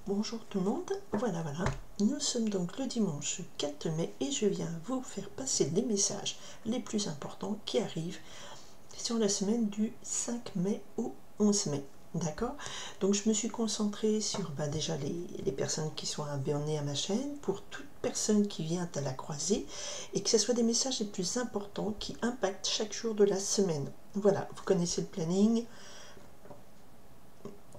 Bonjour tout le monde, voilà, nous sommes donc le dimanche 4 mai et je viens vous faire passer les messages les plus importants qui arrivent sur la semaine du 5 mai au 11 mai. D'accord? Donc je me suis concentrée sur déjà les personnes qui sont abonnées à ma chaîne, pour toute personne qui vient à la croisée, et que ce soit des messages les plus importants qui impactent chaque jour de la semaine. Voilà, vous connaissez le planning.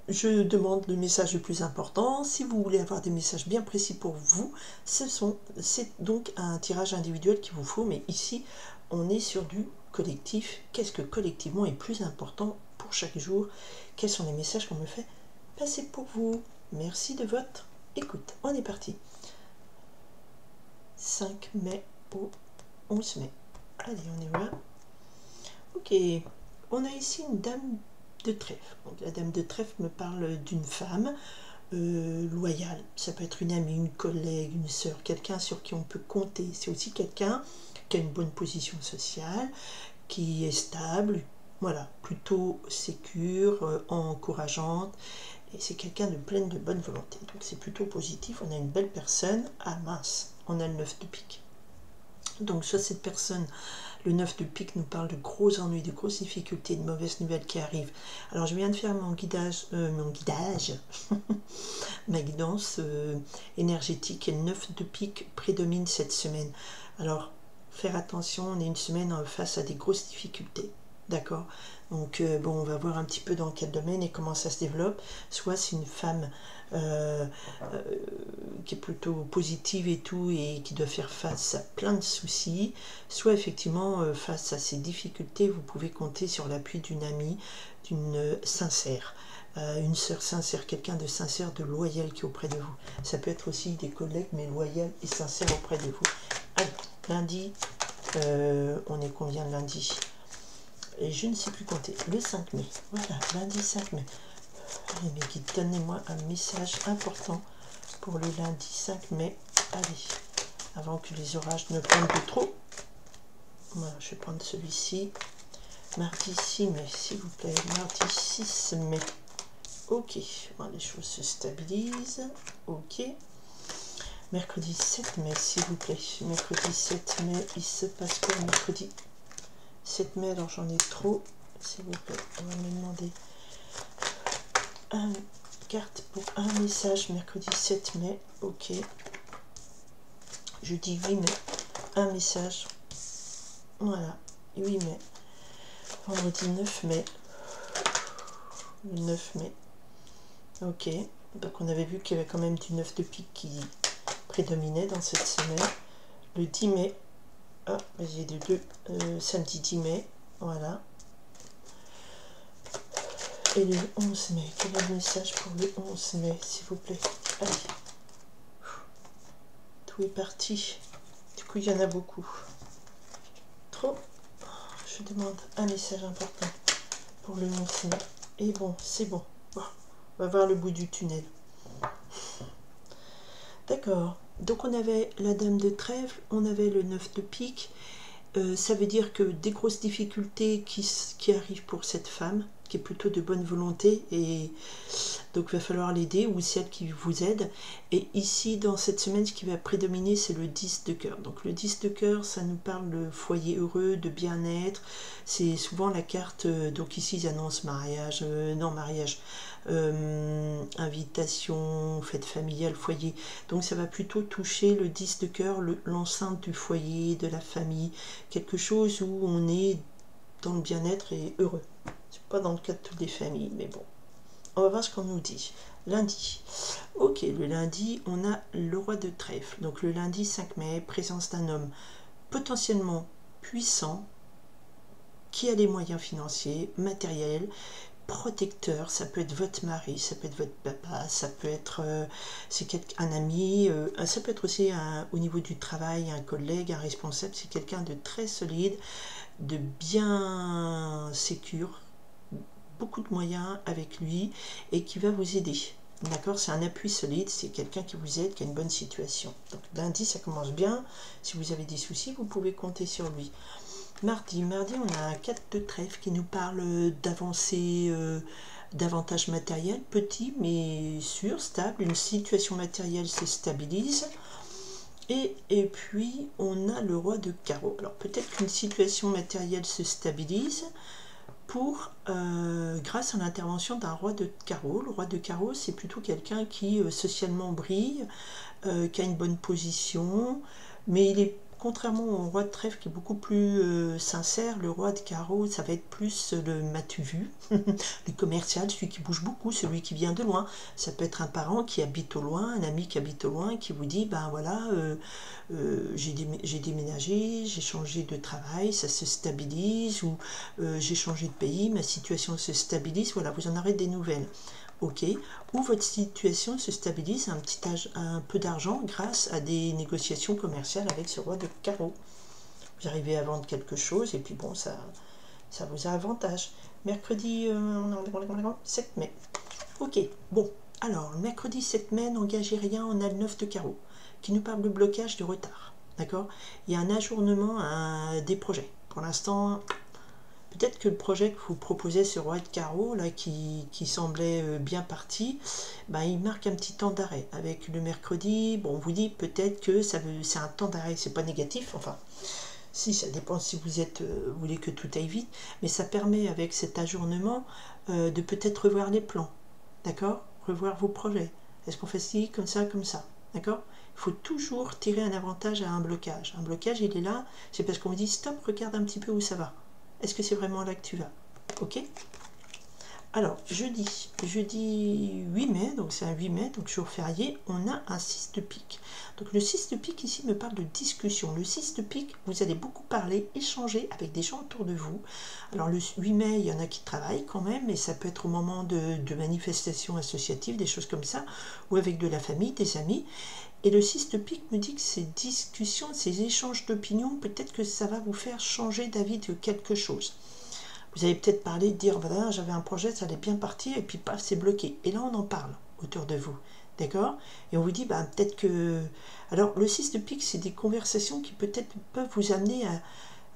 Je demande le message le plus important. Si vous voulez avoir des messages bien précis pour vous, c'est donc un tirage individuel qu'il vous faut, mais ici, on est sur du collectif. Qu'est-ce que collectivement est plus important pour chaque jour? Quels sont les messages qu'on me fait passer pour vous? Merci de votre écoute. On est parti. 5 mai au 11 mai. Allez, on est là. Ok. On a ici une dame de trèfle. Donc, la dame de trèfle me parle d'une femme loyale. Ça peut être une amie, une collègue, une sœur, quelqu'un sur qui on peut compter. C'est aussi quelqu'un qui a une bonne position sociale, qui est stable, voilà, plutôt sécure, encourageante. Et c'est quelqu'un de pleine de bonne volonté. Donc c'est plutôt positif. On a une belle personne. Ah mince, on a le 9 de pique. Donc soit cette personne, le 9 de pique, nous parle de gros ennuis, de grosses difficultés, de mauvaises nouvelles qui arrivent. Alors je viens de faire ma guidance énergétique, et le 9 de pique prédomine cette semaine. Alors faire attention, on est une semaine face à des grosses difficultés. D'accord? Donc bon, on va voir un petit peu dans quel domaine et comment ça se développe. Soit c'est une femme qui est plutôt positive et tout, et qui doit faire face à plein de soucis, soit effectivement face à ces difficultés, vous pouvez compter sur l'appui d'une amie, d'une sincère, une sœur sincère, quelqu'un de sincère, de loyal qui est auprès de vous. Ça peut être aussi des collègues, mais loyal et sincère auprès de vous. Allez, lundi, on est combien lundi? Et je ne sais plus compter, le 5 mai, voilà, lundi 5 mai. Allez mes guides, donnez-moi un message important pour le lundi 5 mai. Allez, avant que les orages ne prennent de trop. Voilà, je vais prendre celui-ci. Mardi 6 mai, s'il vous plaît. Mardi 6 mai. Ok, bon, les choses se stabilisent. Ok. Mercredi 7 mai, s'il vous plaît. Mercredi 7 mai, il se passe quoi mercredi 7 mai? Alors j'en ai trop. S'il vous plaît, on va me demander une carte pour un message mercredi 7 mai. Ok. Jeudi 8 mai, un message. Voilà, 8 mai. Vendredi 9 mai. Le 9 mai. Ok. Donc on avait vu qu'il y avait quand même du 9 de pique qui prédominait dans cette semaine. Le 10 mai. Ah, j'ai de deux. Samedi 10 mai. Voilà. Et le 11 mai. Quel est le message pour le 11 mai, s'il vous plaît? Allez. Tout est parti. Du coup, il y en a beaucoup. Trop. Je demande un message important pour le 11 mai. Et bon, c'est bon. On va voir le bout du tunnel. D'accord. Donc on avait la dame de trèfle, on avait le 9 de pique. Ça veut dire que des grosses difficultés qui arrivent pour cette femme, qui est plutôt de bonne volonté, et donc il va falloir l'aider, ou celle qui vous aide. Et ici, dans cette semaine, ce qui va prédominer, c'est le 10 de cœur. Donc le 10 de cœur, ça nous parle de foyer heureux, de bien-être. C'est souvent la carte, donc ici ils annoncent mariage, invitation, fête familiale, foyer. Donc ça va plutôt toucher le 10 de cœur, l'enceinte du foyer, de la famille, quelque chose où on est dans le bien-être et heureux. C'est pas dans le cas de toutes les familles, mais bon. On va voir ce qu'on nous dit. Lundi. Ok, le lundi, on a le roi de trèfle. Donc le lundi 5 mai, présence d'un homme potentiellement puissant, qui a les moyens financiers, matériels, protecteur. Ça peut être votre mari, ça peut être votre papa, ça peut être un ami, ça peut être aussi au niveau du travail, un collègue, un responsable. C'est quelqu'un de très solide, de bien sécure, beaucoup de moyens avec lui, et qui va vous aider. D'accord, c'est un appui solide, c'est quelqu'un qui vous aide, qui a une bonne situation. Donc lundi, ça commence bien. Si vous avez des soucis, vous pouvez compter sur lui. Mardi, on a un 4 de trèfle qui nous parle d'avancer d'avantages matériels, petits mais sûrs, stables. Une situation matérielle se stabilise. Et puis, on a le roi de carreau. Alors, peut-être qu'une situation matérielle se stabilise grâce à l'intervention d'un roi de carreau. Le roi de carreau, c'est plutôt quelqu'un qui socialement brille, qui a une bonne position, mais il est, contrairement au roi de trèfle qui est beaucoup plus sincère, le roi de carreau, ça va être plus le m'as-tu vu, le commercial, celui qui bouge beaucoup, celui qui vient de loin. Ça peut être un parent qui habite au loin, un ami qui habite au loin, qui vous dit, ben voilà, j'ai déménagé, j'ai changé de travail, ça se stabilise, ou j'ai changé de pays, ma situation se stabilise, voilà, vous en aurez des nouvelles. Ok, ou votre situation se stabilise un peu d'argent grâce à des négociations commerciales avec ce roi de carreau. Vous arrivez à vendre quelque chose et puis bon, ça vous a avantage. Mercredi 7 mai. Ok, bon, alors le mercredi 7 mai, n'engagez rien, on a le 9 de carreau qui nous parle de blocage, de retard. D'accord? Il y a un ajournement des projets. Pour l'instant, peut-être que le projet que vous proposez sur roi de carreau, là, qui semblait bien parti, ben, il marque un petit temps d'arrêt. Avec le mercredi, bon, on vous dit peut-être que c'est un temps d'arrêt, c'est pas négatif, enfin, si, ça dépend si vous voulez que tout aille vite, mais ça permet avec cet ajournement de peut-être revoir les plans, d'accord? Revoir vos projets. Est-ce qu'on fait ci, comme ça, d'accord? Il faut toujours tirer un avantage à un blocage. Un blocage, il est là, c'est parce qu'on vous dit stop, regarde un petit peu où ça va. Est-ce que c'est vraiment là que tu vas? Ok? Alors, jeudi 8 mai, donc c'est un 8 mai, donc jour férié, on a un 6 de pique. Donc le 6 de pique ici me parle de discussion. Le 6 de pique, vous allez beaucoup parler, échanger avec des gens autour de vous. Alors le 8 mai, il y en a qui travaillent quand même, mais ça peut être au moment de manifestations associatives, des choses comme ça, ou avec de la famille, des amis. Et le 6 de pique me dit que ces discussions, ces échanges d'opinions, peut-être que ça va vous faire changer d'avis de quelque chose. Vous allez peut-être parler, dire, voilà, j'avais un projet, ça allait bien partir, et puis paf, c'est bloqué. Et là, on en parle autour de vous. D'accord? Et on vous dit, bah, peut-être que... Alors, le 6 de pique, c'est des conversations qui peut-être peuvent vous amener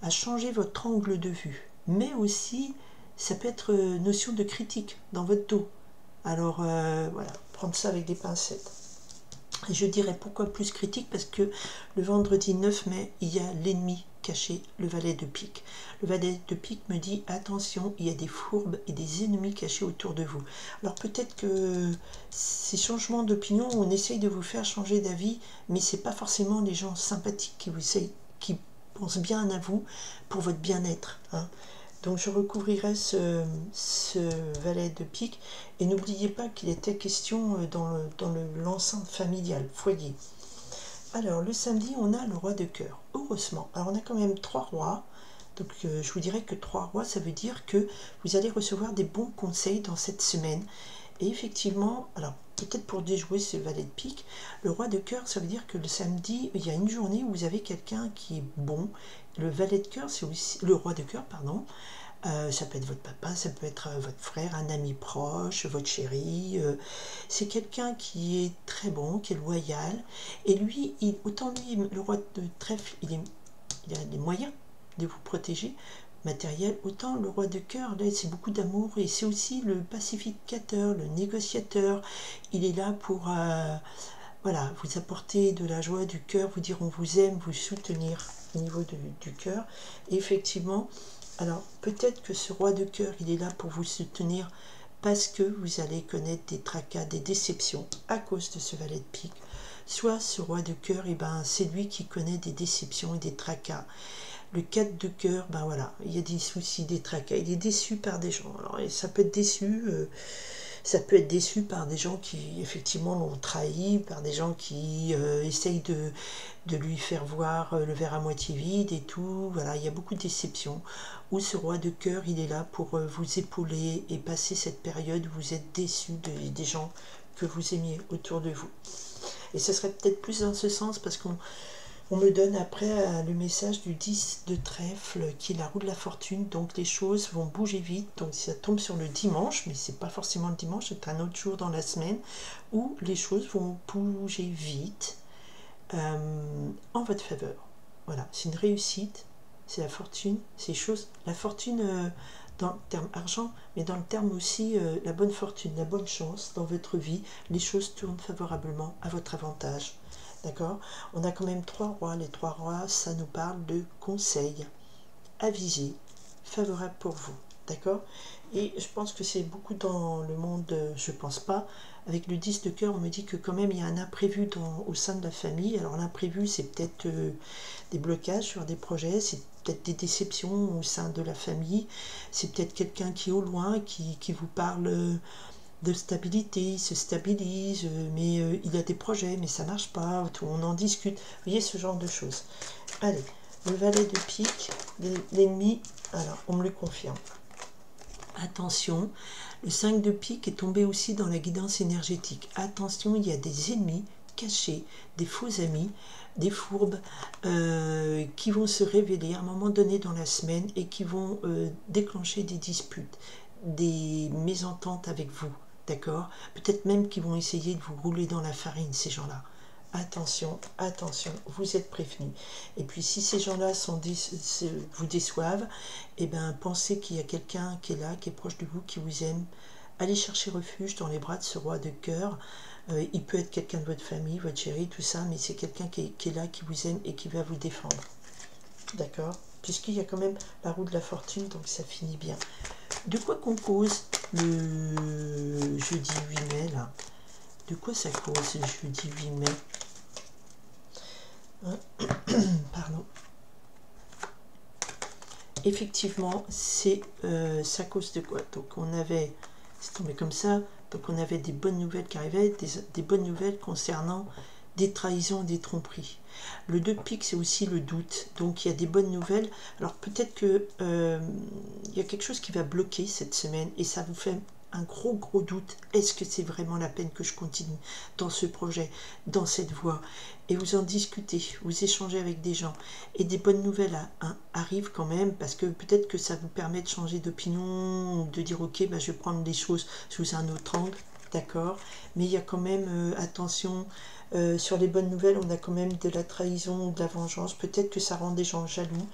à changer votre angle de vue. Mais aussi, ça peut être notion de critique dans votre dos. Alors, voilà, prendre ça avec des pincettes. Et je dirais pourquoi plus critique, parce que le vendredi 9 mai, il y a l'ennemi caché, le valet de pique. Le valet de pique me dit attention, il y a des fourbes et des ennemis cachés autour de vous. Alors peut-être que ces changements d'opinion, on essaye de vous faire changer d'avis, mais c'est pas forcément les gens sympathiques qui pensent bien à vous pour votre bien-être. Hein. Donc je recouvrirai ce valet de pique et n'oubliez pas qu'il était question dans l'enceinte familiale, foyer. Alors le samedi on a le roi de cœur, heureusement. Alors on a quand même 3 rois, donc je vous dirais que 3 rois ça veut dire que vous allez recevoir des bons conseils dans cette semaine. Et effectivement, alors peut-être pour déjouer ce valet de pique, le roi de cœur ça veut dire que le samedi il y a une journée où vous avez quelqu'un qui est bon. Le valet de cœur, c'est aussi le roi de cœur, pardon. Ça peut être votre papa, ça peut être votre frère, un ami proche, votre chéri. C'est quelqu'un qui est très bon, qui est loyal. Et lui, autant lui, le roi de trèfle, il a les moyens de vous protéger, matériel, autant le roi de cœur, là, c'est beaucoup d'amour et c'est aussi le pacificateur, le négociateur. Il est là pour voilà, vous apporter de la joie, du cœur, vous dire on vous aime, vous soutenir au niveau du cœur. Et effectivement, alors peut-être que ce roi de cœur, il est là pour vous soutenir parce que vous allez connaître des tracas, des déceptions à cause de ce valet de pique. Soit ce roi de cœur, et ben, c'est lui qui connaît des déceptions et des tracas. Le 4 de cœur, ben voilà, il y a des soucis, des tracas, il est déçu par des gens. Alors ça peut être déçu par des gens qui effectivement l'ont trahi, par des gens qui essayent de lui faire voir le verre à moitié vide et tout. Voilà, il y a beaucoup de déceptions. Où ce roi de cœur, il est là pour vous épauler et passer cette période où vous êtes déçu des gens que vous aimiez autour de vous. Et ce serait peut-être plus dans ce sens parce qu'on me donne après le message du 10 de trèfle qui est la roue de la fortune, donc les choses vont bouger vite, donc ça tombe sur le dimanche, mais c'est pas forcément le dimanche, c'est un autre jour dans la semaine où les choses vont bouger vite en votre faveur. Voilà, c'est une réussite, c'est la fortune, c'est choses, la fortune dans le terme argent, mais dans le terme aussi la bonne fortune, la bonne chance dans votre vie. Les choses tournent favorablement à votre avantage. D'accord? On a quand même 3 rois. Les 3 rois, ça nous parle de conseils avisés, favorables pour vous. D'accord? Et je pense que c'est beaucoup dans le monde, je pense pas. Avec le 10 de cœur, on me dit que quand même il y a un imprévu au sein de la famille. Alors l'imprévu, c'est peut-être des blocages sur des projets, c'est peut-être des déceptions au sein de la famille, c'est peut-être quelqu'un qui est au loin, qui vous parle de stabilité, il se stabilise, mais il a des projets, mais ça marche pas, on en discute. Vous voyez, ce genre de choses. Allez, le valet de pique, l'ennemi, alors on me le confirme. Attention, le 5 de pique est tombé aussi dans la guidance énergétique. Attention, il y a des ennemis cachés, des faux amis, des fourbes qui vont se révéler à un moment donné dans la semaine et qui vont déclencher des disputes, des mésententes avec vous, d'accord? Peut-être même qu'ils vont essayer de vous rouler dans la farine, ces gens-là. Attention, attention, vous êtes prévenus. Et puis si ces gens-là vous déçoivent, eh ben, pensez qu'il y a quelqu'un qui est là, qui est proche de vous, qui vous aime. Allez chercher refuge dans les bras de ce roi de cœur. Il peut être quelqu'un de votre famille, votre chéri, tout ça, mais c'est quelqu'un qui est là, qui vous aime et qui va vous défendre. D'accord? Puisqu'il y a quand même la roue de la fortune, donc ça finit bien. De quoi qu'on cause le jeudi 8 mai, là? De quoi ça cause le jeudi 8 mai? Pardon. Effectivement, c'est ça cause de quoi? Donc on avait, c'est tombé comme ça, donc on avait des bonnes nouvelles qui arrivaient, des bonnes nouvelles concernant des trahisons, des tromperies. Le 2 de pique, c'est aussi le doute, donc il y a des bonnes nouvelles. Alors peut-être que il y a quelque chose qui va bloquer cette semaine et ça vous fait un gros doute. Est-ce que c'est vraiment la peine que je continue dans ce projet, dans cette voie? Et vous en discutez, vous échangez avec des gens et des bonnes nouvelles arrivent quand même, parce que peut-être que ça vous permet de changer d'opinion, de dire ok, bah, je vais prendre les choses sous un autre angle, d'accord? Mais il y a quand même attention, sur les bonnes nouvelles, on a quand même de la trahison ou de la vengeance. Peut-être que ça rend des gens jaloux.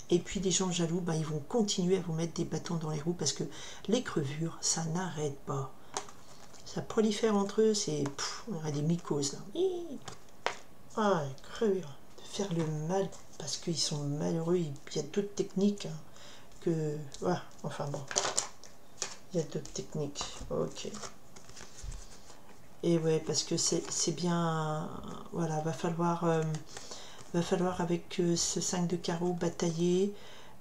Et puis les gens jaloux, ben, ils vont continuer à vous mettre des bâtons dans les roues parce que les crevures, ça n'arrête pas. Ça prolifère entre eux, c'est... On aurait des mycoses là. Ah, les crevures. De faire le mal parce qu'ils sont malheureux. Il y a d'autres techniques hein, que... Voilà, enfin bon. Il y a d'autres techniques. Ok. Et ouais, parce que c'est bien... Voilà, va falloir avec ce 5 de carreau batailler.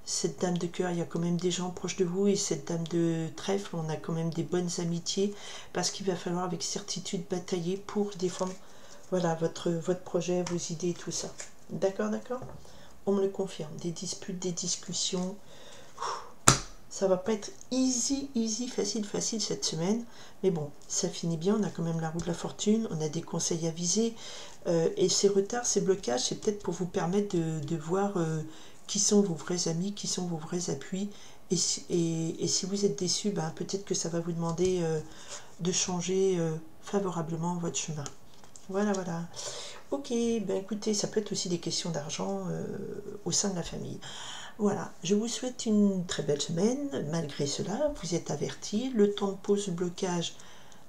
Cette dame de cœur, il y a quand même des gens proches de vous, et cette dame de trèfle, on a quand même des bonnes amitiés, parce qu'il va falloir avec certitude batailler pour défendre voilà, votre projet, vos idées, tout ça. D'accord, d'accord? On me le confirme, des disputes, des discussions. Ça va pas être easy, facile cette semaine. Mais bon, ça finit bien. On a quand même la roue de la fortune. On a des conseils avisés. Et ces retards, ces blocages, c'est peut-être pour vous permettre de voir qui sont vos vrais amis, qui sont vos vrais appuis. Et si vous êtes déçu, ben, peut-être que ça va vous demander de changer favorablement votre chemin. Voilà, voilà. Ok, ben écoutez, ça peut être aussi des questions d'argent au sein de la famille. Voilà, je vous souhaite une très belle semaine. Malgré cela, vous êtes avertis. Le temps de pause, blocage,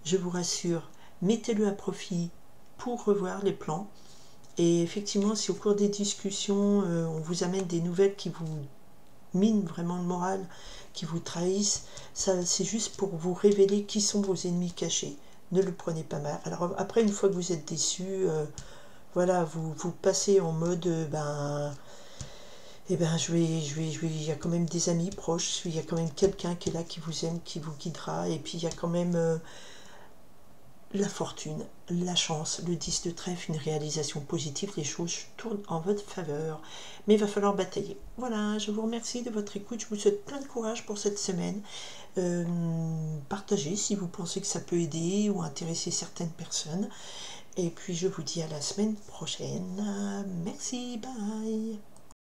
je vous rassure, mettez-le à profit pour revoir les plans. Et effectivement, si au cours des discussions, on vous amène des nouvelles qui vous minent vraiment le moral, qui vous trahissent, ça c'est juste pour vous révéler qui sont vos ennemis cachés. Ne le prenez pas mal. Alors après, une fois que vous êtes déçu, voilà, vous passez en mode, eh ben, il y a quand même des amis proches, il y a quand même quelqu'un qui est là, qui vous aime, qui vous guidera, et puis il y a quand même la fortune, la chance, le 10 de trèfle, une réalisation positive, les choses tournent en votre faveur, mais il va falloir batailler. Voilà, je vous remercie de votre écoute, je vous souhaite plein de courage pour cette semaine. Partagez si vous pensez que ça peut aider ou intéresser certaines personnes, et puis je vous dis à la semaine prochaine. Merci, bye.